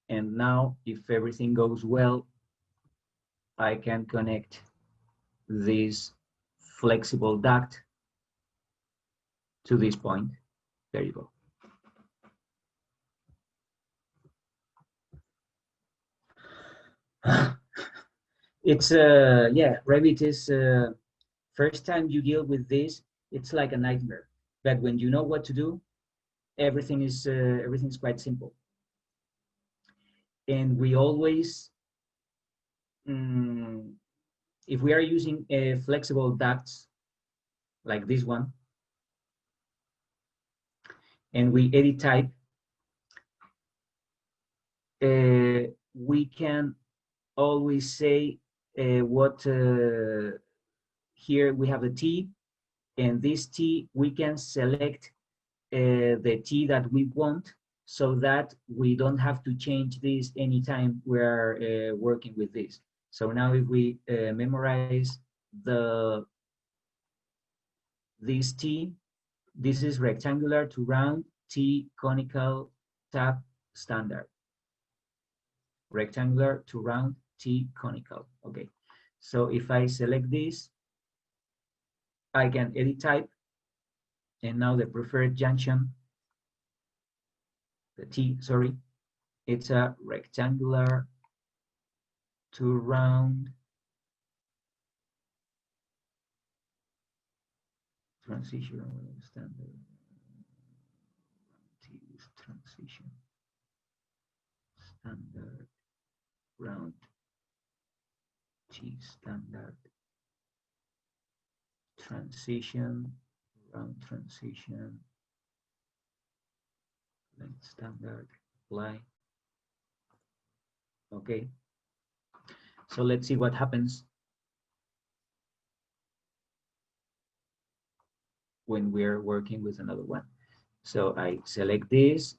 And now, if everything goes well, I can connect this flexible duct to this point. There you go. It's yeah, Revit is first time you deal with this, it's like a nightmare. But when you know what to do, everything's quite simple. And we always, if we are using flexible ducts like this one, and we edit type, we can always say what here we have a T, and this T we can select the T that we want, so that we don't have to change this anytime we're working with this. So now if we memorize this T, this is rectangular to round, T conical tab standard. Rectangular to round, T conical. Okay, so if I select this, I can edit type, and now the preferred junction, the T, sorry, it's a rectangular to round transition standard. T is transition standard round T standard transition round transition length standard apply. Okay, so let's see what happens when we're working with another one. So I select this,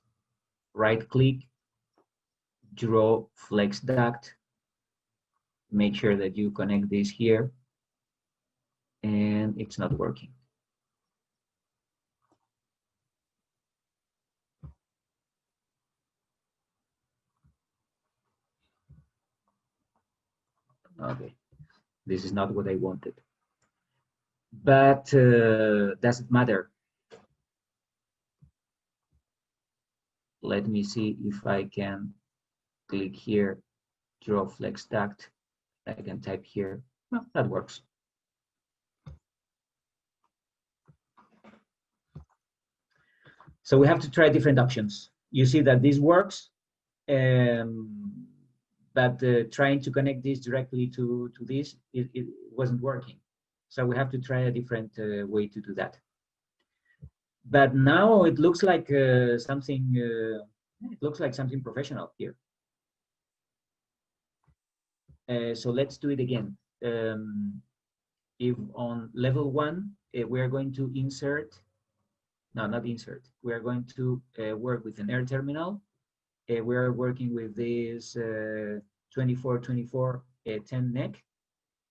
right click, draw flex duct, make sure that you connect this here, and it's not working. Okay, this is not what I wanted, but doesn't matter. Let me see if I can click here, draw flex duct. I can type here. Well, that works. So we have to try different options. You see that this works, but trying to connect this directly to this, it wasn't working. So we have to try a different way to do that. But now it looks like something. It looks like something professional here. So let's do it again. If on level 1 we are going to insert, no, not insert. We are going to work with an air terminal. We are working with this 2424 10 neck.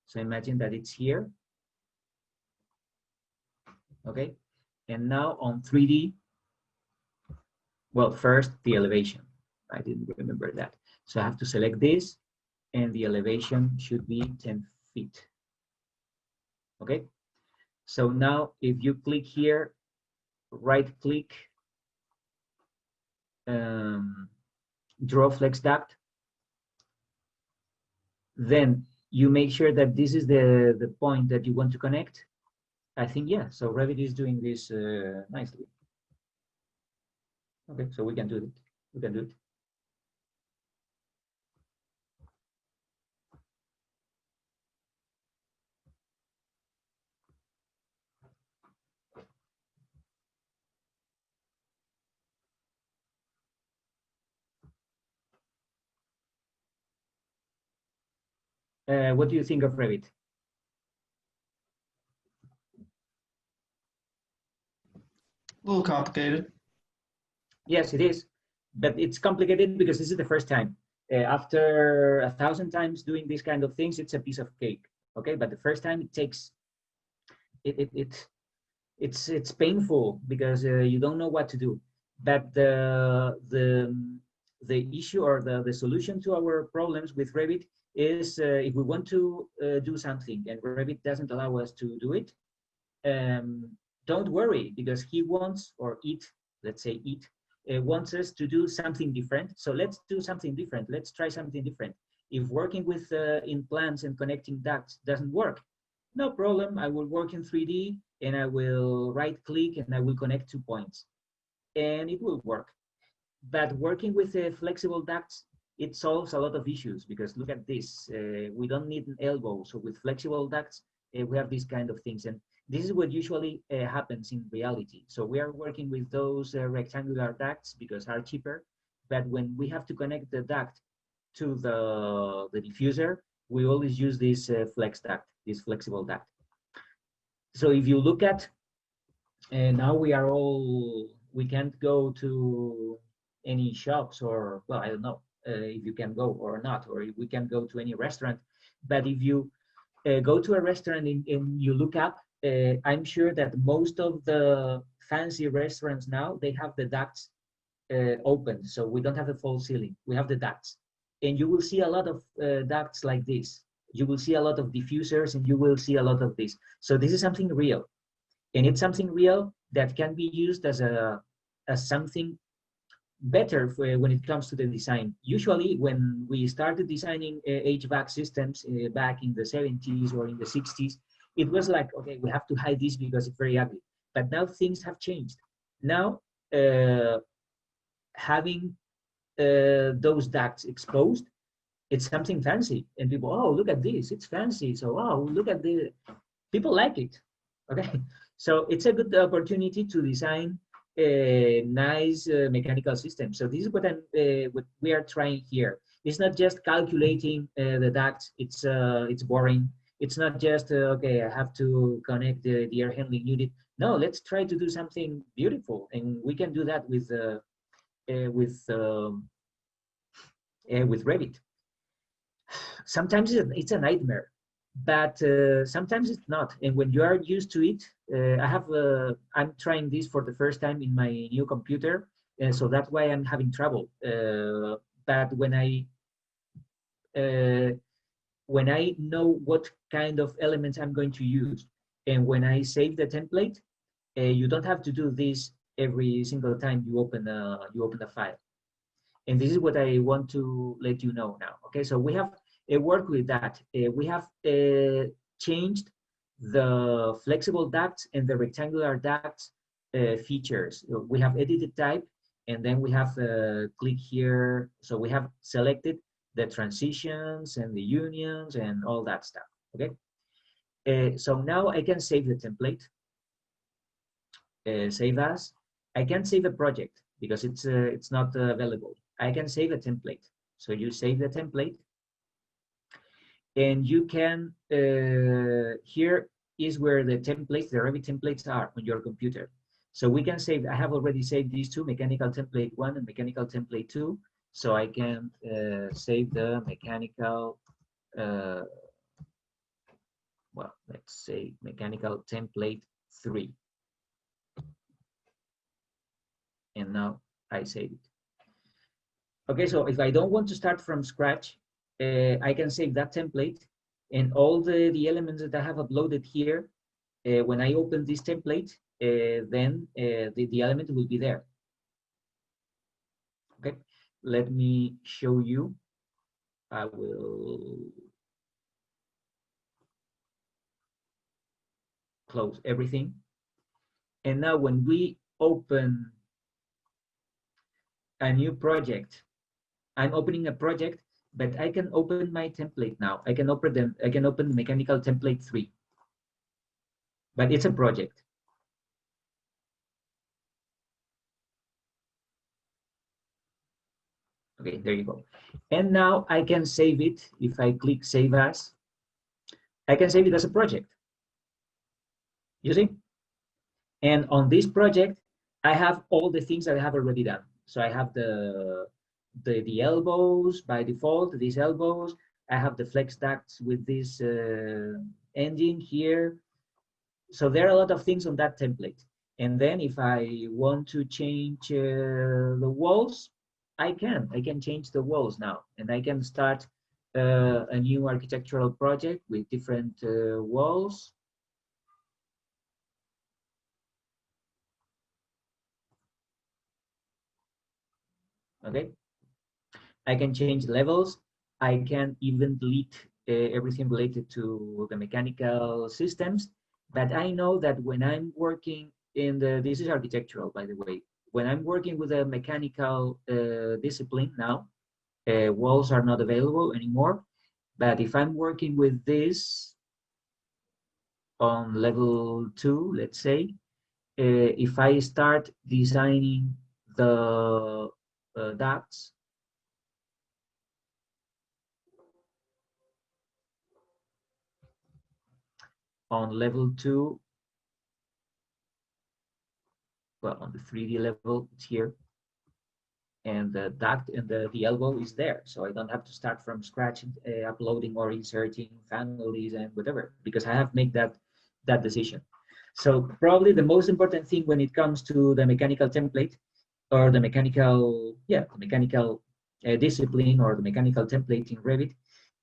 So imagine that it's here. Okay, and now on 3D, well, first the elevation. I didn't remember that. So I have to select this, and the elevation should be 10 feet. Okay, so now if you click here, right click, draw flex duct, then you make sure that this is the point that you want to connect. I think, yeah, so Revit is doing this nicely. Okay, so we can do it. We can do it. What do you think of Revit? A little complicated. Yes, it is, but it's complicated because this is the first time. After 1,000 times doing these kind of things, it's a piece of cake. Okay, but the first time it takes it it's painful because you don't know what to do. But the issue or the solution to our problems with Revit is if we want to do something and Revit doesn't allow us to do it, um, don't worry because he wants or it, let's say it, wants us to do something different. So let's do something different. Let's try something different. If working with in plans and connecting ducts doesn't work, no problem. I will work in 3D and I will right click and I will connect 2 points and it will work. But working with flexible ducts, it solves a lot of issues because look at this. We don't need an elbow. So with flexible ducts, we have these kind of things. And this is what usually happens in reality. So we are working with those rectangular ducts because are cheaper. But when we have to connect the duct to the diffuser, we always use this flex duct, this flexible duct. So if you look at, now we can't go to any shops or, well, I don't know if you can go or not, or if we can go to any restaurant. But if you go to a restaurant and you look up, I'm sure that most of the fancy restaurants now, they have the ducts open. So we don't have a false ceiling, we have the ducts. And you will see a lot of ducts like this. You will see a lot of diffusers and you will see a lot of this. So this is something real. And it's something real that can be used as something better when it comes to the design. Usually when we started designing HVAC systems back in the 70s or in the 60s, it was like, okay, we have to hide this because it's very ugly. But now things have changed. Now, having those ducts exposed, it's something fancy. And people, oh, look at this, it's fancy. So, oh, look at the, people like it, okay? So it's a good opportunity to design a nice mechanical system. So this is what we are trying here. It's not just calculating the ducts. It's boring. It's not just okay, I have to connect the air handling unit. No, let's try to do something beautiful, and we can do that with Revit. Sometimes it's a nightmare, but sometimes it's not. And when you are used to it, I'm trying this for the first time in my new computer, and so that's why I'm having trouble. But when I know what kind of elements I'm going to use, and when I save the template, you don't have to do this every single time you open a file. And this is what I want to let you know now. Okay, so we have worked with that. We have changed the flexible ducts and the rectangular ducts features. We have edited type, and then we have click here. So we have selected the transitions and the unions and all that stuff. Okay, so now I can save the template. Save as. I can't save a project because it's not available. I can save a template. So you save the template, and you can, here is where the templates, the Revit templates are on your computer. So we can save, I have already saved these two, mechanical template 1 and mechanical template 2. So I can save the mechanical, well, let's say mechanical template 3. And now I save it. Okay, so if I don't want to start from scratch, I can save that template, and all the elements that I have uploaded here, when I open this template, then the element will be there. Okay, let me show you. I will close everything. And now when we open a new project, I'm opening a project, but I can open my template now. I can open mechanical template 3, but it's a project. Okay, there you go. And now I can save it. If I click save as, I can save it as a project. You see? And on this project, I have all the things that I have already done. So I have the elbows by default, these elbows. I have the flex ducts with this engine here. So there are a lot of things on that template. And then if I want to change the walls, I can change the walls now, and I can start a new architectural project with different walls. Okay, I can change levels. I can even delete everything related to the mechanical systems. But I know that when I'm working in this is architectural, by the way, when I'm working with a mechanical discipline now, walls are not available anymore. But if I'm working with this on level 2, let's say, if I start designing the ducts on level 2, well, on the 3D level, it's here. And the duct and the elbow is there. So I don't have to start from scratch, uploading or inserting families and whatever, because I have made that decision. So probably the most important thing when it comes to the mechanical template or the mechanical, the mechanical discipline or the mechanical template in Revit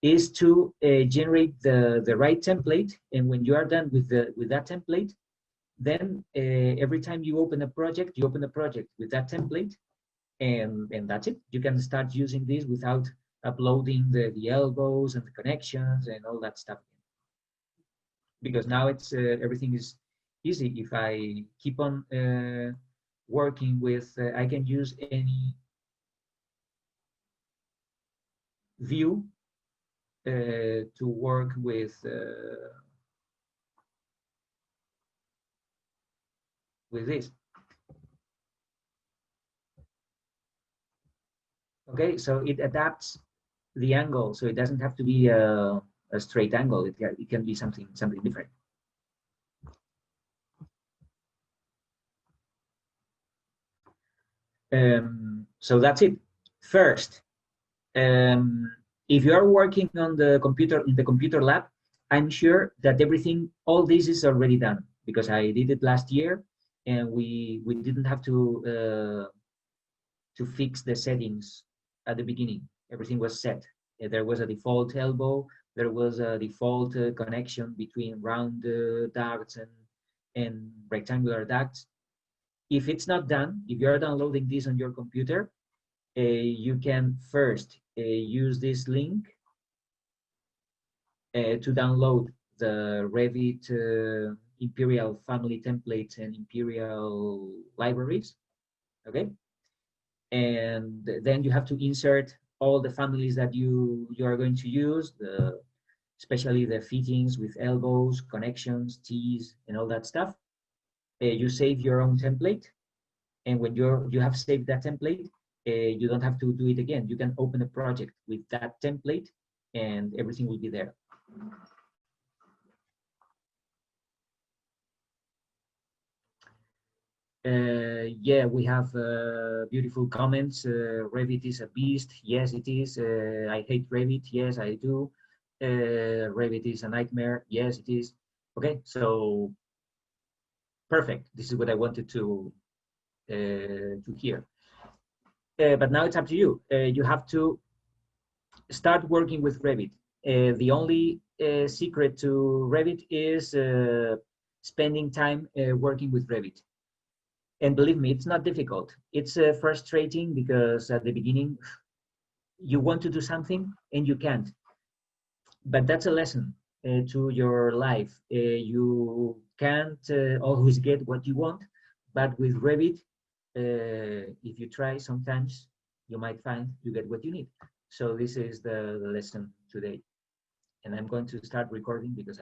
is to generate the right template. And when you are done with that template, then every time you open a project, with that template, and that's it. You can start using this without uploading the elbows and the connections and all that stuff, because now it's everything is easy. If I keep on working with, I can use any view to work with this. Okay, so it adapts the angle, so it doesn't have to be a straight angle. It can be something different. So that's it. First, if you are working on the computer in the computer lab, I'm sure that all this is already done, because I did it last year, and we didn't have to fix the settings at the beginning. Everything was set. There was a default elbow. There was a default connection between round ducts and rectangular ducts. If it's not done, if you're downloading this on your computer, you can first use this link to download the Revit Imperial family templates and Imperial libraries. Okay, and then you have to insert all the families that you are going to use, especially the fittings with elbows, connections, T's, and all that stuff. You save your own template, and when you have saved that template, you don't have to do it again. You can open a project with that template, and everything will be there. Yeah, we have beautiful comments. Revit is a beast. Yes, it is. I hate Revit. Yes, I do. Revit is a nightmare. Yes, it is. Okay, so perfect. This is what I wanted to hear. But now it's up to you. You have to start working with Revit. The only secret to Revit is spending time working with Revit. And believe me, it's not difficult. It's frustrating because at the beginning, you want to do something and you can't. But that's a lesson to your life. You can't always get what you want, but with Revit, if you try, sometimes you might find you get what you need. So this is the lesson today. And I'm going to start recording because